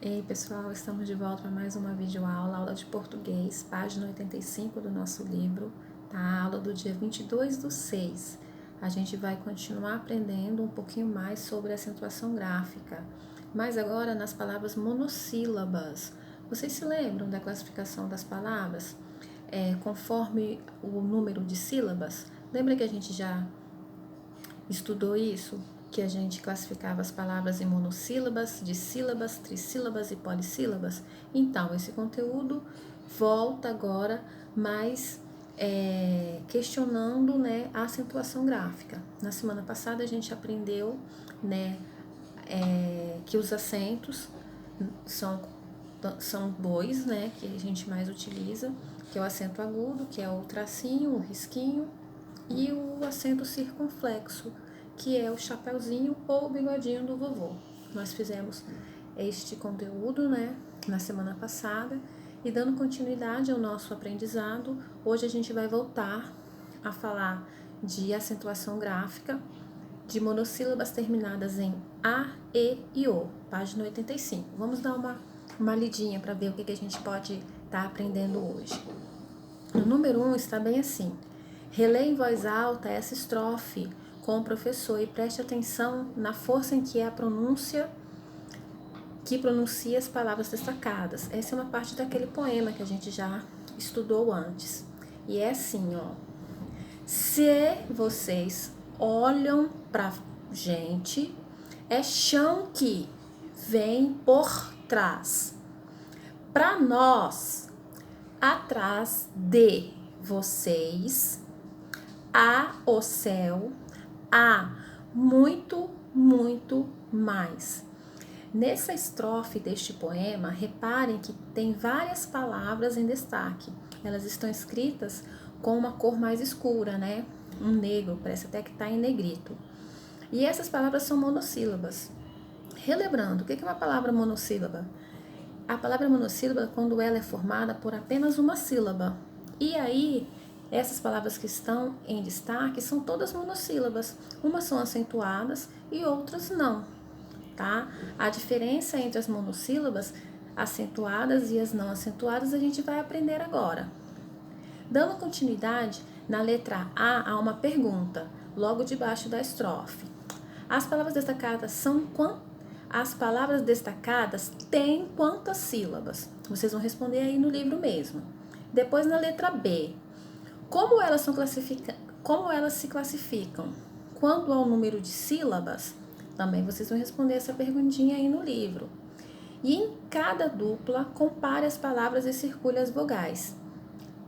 Ei pessoal, estamos de volta para mais uma videoaula, aula de português, página 85 do nosso livro, tá? A aula do dia 22/6. A gente vai continuar aprendendo um pouquinho mais sobre acentuação gráfica, mas agora nas palavras monossílabas. Vocês se lembram da classificação das palavras? Conforme o número de sílabas? Lembra que a gente já estudou isso? Que a gente classificava as palavras em monossílabas, dissílabas, trissílabas e polissílabas. Então, esse conteúdo volta agora mais questionando, né, a acentuação gráfica. Na semana passada a gente aprendeu, né, que os acentos são dois, né, que a gente mais utiliza, que é o acento agudo, que é o tracinho, o risquinho, e o acento circunflexo, que é o chapeuzinho ou o bigodinho do vovô. Nós fizemos este conteúdo, né, na semana passada, e dando continuidade ao nosso aprendizado, hoje a gente vai voltar a falar de acentuação gráfica, de monossílabas terminadas em A, E e O, página 85. Vamos dar uma lidinha para ver o que a gente pode estar aprendendo hoje. No número 1 está bem assim: relê em voz alta essa estrofe com o professor e preste atenção na força em que é a pronúncia, que pronuncia as palavras destacadas. Essa é uma parte daquele poema que a gente já estudou antes. E é assim, ó. Se vocês olham pra gente, é chão que vem por trás. Pra nós, atrás de vocês, há o céu, há muito, muito mais. Nessa estrofe deste poema, reparem que tem várias palavras em destaque. Elas estão escritas com uma cor mais escura, né? Um negro, parece até que está em negrito. E essas palavras são monossílabas. Relembrando, o que é uma palavra monossílaba? A palavra monossílaba, quando ela é formada por apenas uma sílaba. E aí, essas palavras que estão em destaque são todas monossílabas. Umas são acentuadas e outras não, tá? A diferença entre as monossílabas acentuadas e as não acentuadas a gente vai aprender agora. Dando continuidade, na letra A há uma pergunta, logo debaixo da estrofe. As palavras destacadas têm quantas sílabas? Vocês vão responder aí no livro mesmo. Depois na letra B, como elas se classificam? Quanto ao número de sílabas? Também vocês vão responder essa perguntinha aí no livro. E em cada dupla, compare as palavras e circule as vogais.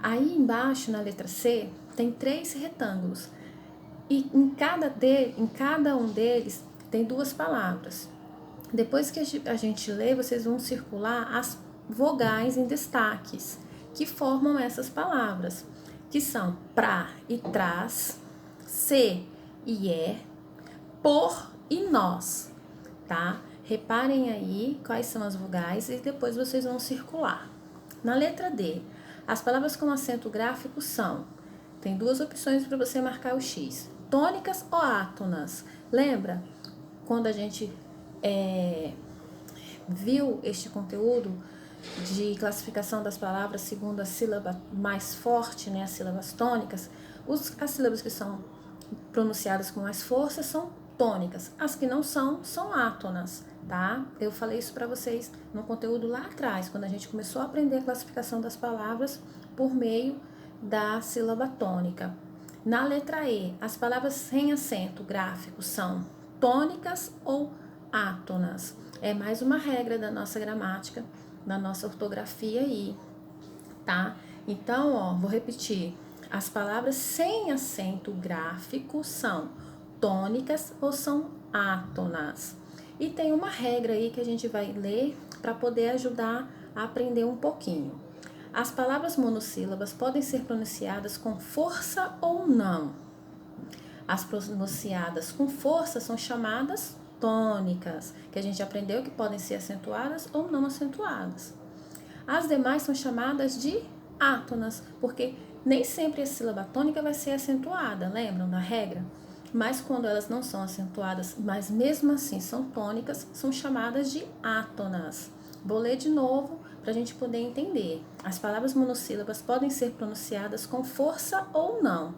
Aí embaixo, na letra C, tem 3 retângulos. E em cada um deles tem 2 palavras. Depois que a gente lê, vocês vão circular as vogais em destaques, que formam essas palavras, que são pra e trás, se e é, por e nós, tá? Reparem aí quais são as vogais e depois vocês vão circular. Na letra D, as palavras com acento gráfico são, tem 2 opções para você marcar o X, tônicas ou átonas. Lembra quando a gente viu este conteúdo de classificação das palavras segundo a sílaba mais forte, né, as sílabas tônicas? As sílabas que são pronunciadas com mais força são tônicas, as que não são átonas, tá? Eu falei isso para vocês no conteúdo lá atrás, quando a gente começou a aprender a classificação das palavras por meio da sílaba tônica. Na letra E, as palavras sem acento gráfico são tônicas ou átonas. É mais uma regra da nossa gramática, da nossa ortografia aí, tá? Então, ó, vou repetir. As palavras sem acento gráfico são tônicas ou são átonas. E tem uma regra aí que a gente vai ler para poder ajudar a aprender um pouquinho. As palavras monossílabas podem ser pronunciadas com força ou não. As pronunciadas com força são chamadas tônicas, que a gente aprendeu que podem ser acentuadas ou não acentuadas. As demais são chamadas de átonas, porque nem sempre a sílaba tônica vai ser acentuada, lembram da regra? Mas quando elas não são acentuadas, mas mesmo assim são tônicas, são chamadas de átonas. Vou ler de novo para a gente poder entender. As palavras monossílabas podem ser pronunciadas com força ou não.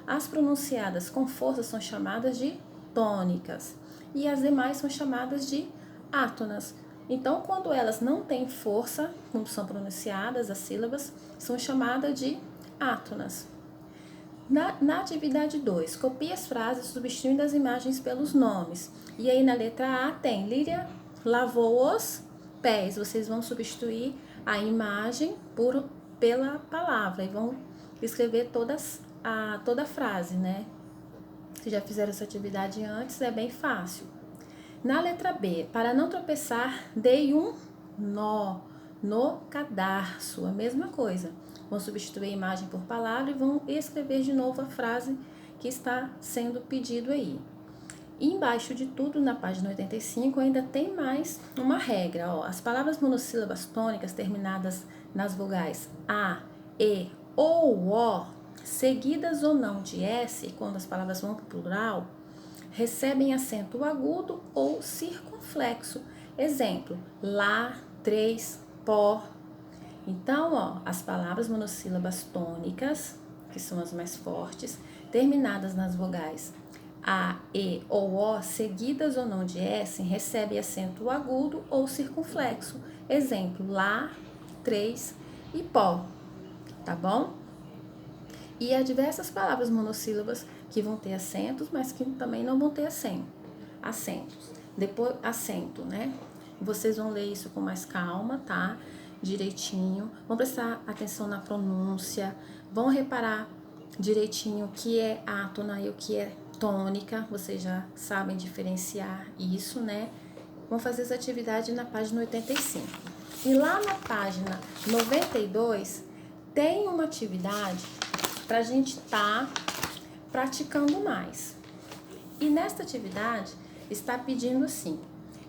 As pronunciadas com força são chamadas de tônicas e as demais são chamadas de átonas. Então, quando elas não têm força, quando são pronunciadas, as sílabas são chamadas de átonas. Na atividade 2, copie as frases substituindo as imagens pelos nomes. E aí na letra A tem Líria lavou os pés. Vocês vão substituir a imagem pela palavra e vão escrever toda a frase, né? Se já fizeram essa atividade antes, é bem fácil. Na letra B, para não tropeçar, dei um nó no cadarço. A mesma coisa. Vão substituir a imagem por palavra e vão escrever de novo a frase que está sendo pedido aí. E embaixo de tudo, na página 85, ainda tem mais uma regra. Ó. As palavras monossílabas tônicas terminadas nas vogais A, E ou O, seguidas ou não de S, quando as palavras vão para o plural, recebem acento agudo ou circunflexo. Exemplo, lá, três, pó. Então, ó, as palavras monossílabas tônicas, que são as mais fortes, terminadas nas vogais A, E ou O, seguidas ou não de S, recebem acento agudo ou circunflexo. Exemplo, lá, três e pó. Tá bom? E há diversas palavras monossílabas que vão ter acentos, mas que também não vão ter acentos. Depois, acento, né? Vocês vão ler isso com mais calma, tá? Direitinho. Vão prestar atenção na pronúncia. Vão reparar direitinho o que é átona e o que é tônica. Vocês já sabem diferenciar isso, né? Vão fazer essa atividade na página 85. E lá na página 92 tem uma atividade para a gente estar praticando mais. E nesta atividade está pedindo assim: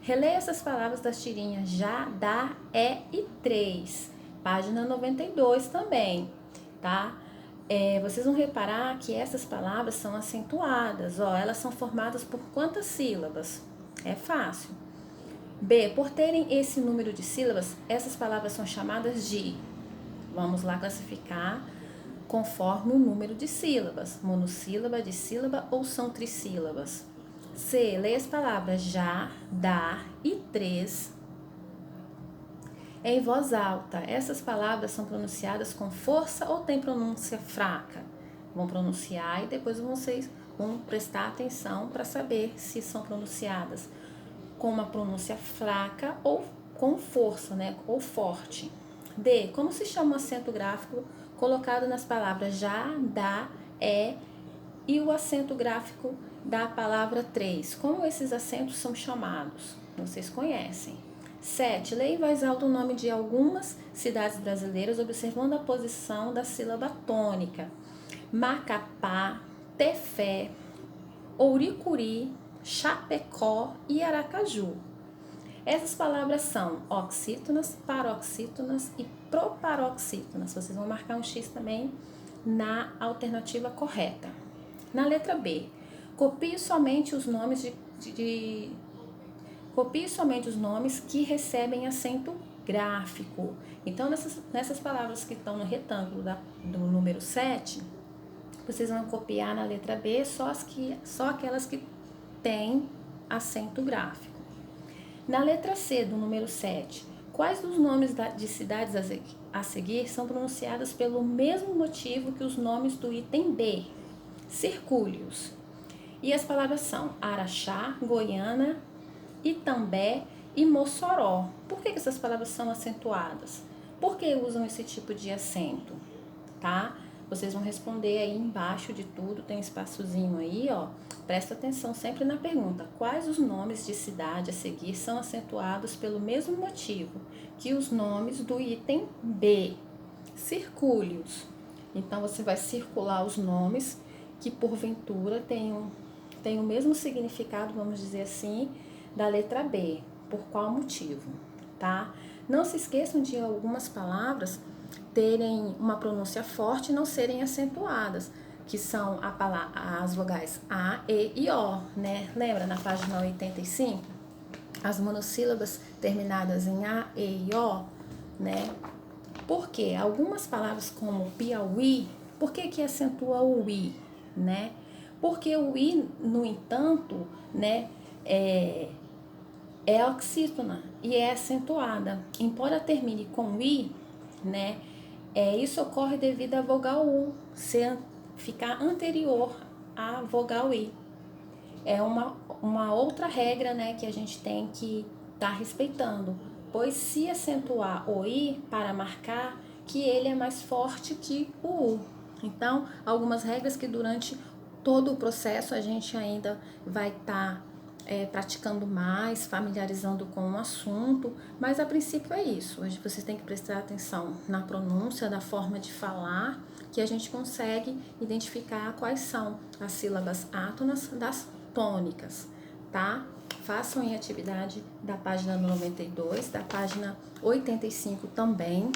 releia essas palavras das tirinhas já, da, e 3. Página 92 também, tá? Vocês vão reparar que essas palavras são acentuadas, ó, elas são formadas por quantas sílabas? É fácil. B, por terem esse número de sílabas, essas palavras são chamadas de, vamos lá classificar conforme o número de sílabas, monossílaba, dissílaba ou são trissílabas. C, leia as palavras já, da e 3 em voz alta. Essas palavras são pronunciadas com força ou tem pronúncia fraca? Vão pronunciar e depois vocês vão prestar atenção para saber se são pronunciadas com uma pronúncia fraca ou com força, né? Ou forte. D, como se chama o acento gráfico colocado nas palavras já, da, e o acento gráfico da palavra 3? Como esses acentos são chamados? Vocês conhecem. 7. Leia em voz alta o nome de algumas cidades brasileiras, observando a posição da sílaba tônica. Macapá, Tefé, Ouricuri, Chapecó e Aracaju. Essas palavras são oxítonas, paroxítonas e proparoxítonas. Vocês vão marcar um X também na alternativa correta. Na letra B, copie somente os nomes copie somente os nomes que recebem acento gráfico. Então, nessas palavras que estão no retângulo do número 7, vocês vão copiar na letra B só aquelas que têm acento gráfico. Na letra C do número 7, quais dos nomes de cidades a seguir são pronunciadas pelo mesmo motivo que os nomes do item B? Circúlios. E as palavras são Araxá, Goiânia, Itambé e Mossoró. Por que essas palavras são acentuadas? Por que usam esse tipo de acento? Tá? Vocês vão responder aí embaixo de tudo, tem um espaçozinho aí, ó. Presta atenção sempre na pergunta. Quais os nomes de cidade a seguir são acentuados pelo mesmo motivo que os nomes do item B? Circúlios. Então, você vai circular os nomes que, porventura, tem o mesmo significado, vamos dizer assim, da letra B. Por qual motivo, tá? Não se esqueçam de algumas palavras terem uma pronúncia forte e não serem acentuadas, que são as vogais A, E e O, né? Lembra na página 85? as monossílabas terminadas em A, E e O, né? Porque algumas palavras como Piauí, por que acentua o I, né? Porque o I, no entanto, né, é oxítona e é acentuada. Embora termine com I, né, isso ocorre devido à vogal U ficar anterior à vogal I. É uma outra regra, né, que a gente tem que estar respeitando, pois se acentuar o I para marcar que ele é mais forte que o U. Então, algumas regras que durante todo o processo a gente ainda vai estar praticando mais, familiarizando com o assunto, mas a princípio é isso. Vocês têm que prestar atenção na pronúncia, da forma de falar, que a gente consegue identificar quais são as sílabas átonas das tônicas, tá? Façam em atividade da página 92, da página 85 também.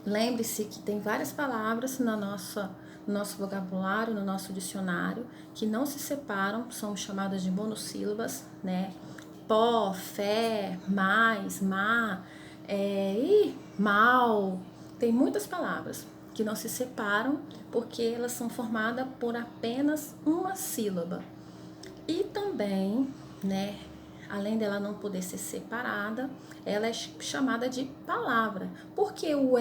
Lembre-se que tem várias palavras no nosso vocabulário, no nosso dicionário, que não se separam, são chamadas de monossílabas, né? Pó, fé, mais, má, mal. Tem muitas palavras que não se separam porque elas são formadas por apenas uma sílaba. E também, né, além dela não poder ser separada, ela é chamada de palavra. Por que o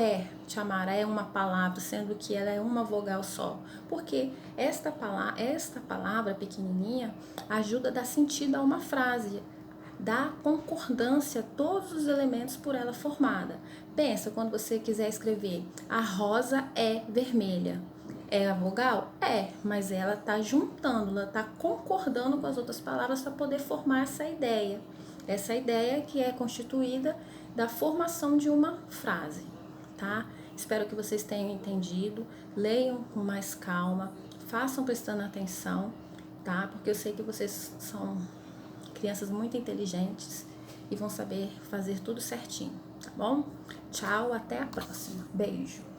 chamara é uma palavra, sendo que ela é uma vogal só? Porque esta palavra pequenininha ajuda a dar sentido a uma frase, dá concordância a todos os elementos por ela formada. Pensa, quando você quiser escrever, a rosa é vermelha. É a vogal? É, mas ela está juntando, ela está concordando com as outras palavras para poder formar essa ideia. Essa ideia que é constituída da formação de uma frase, tá? Espero que vocês tenham entendido, leiam com mais calma, façam prestando atenção, tá? Porque eu sei que vocês são crianças muito inteligentes e vão saber fazer tudo certinho, tá bom? Tchau, até a próxima. Beijo!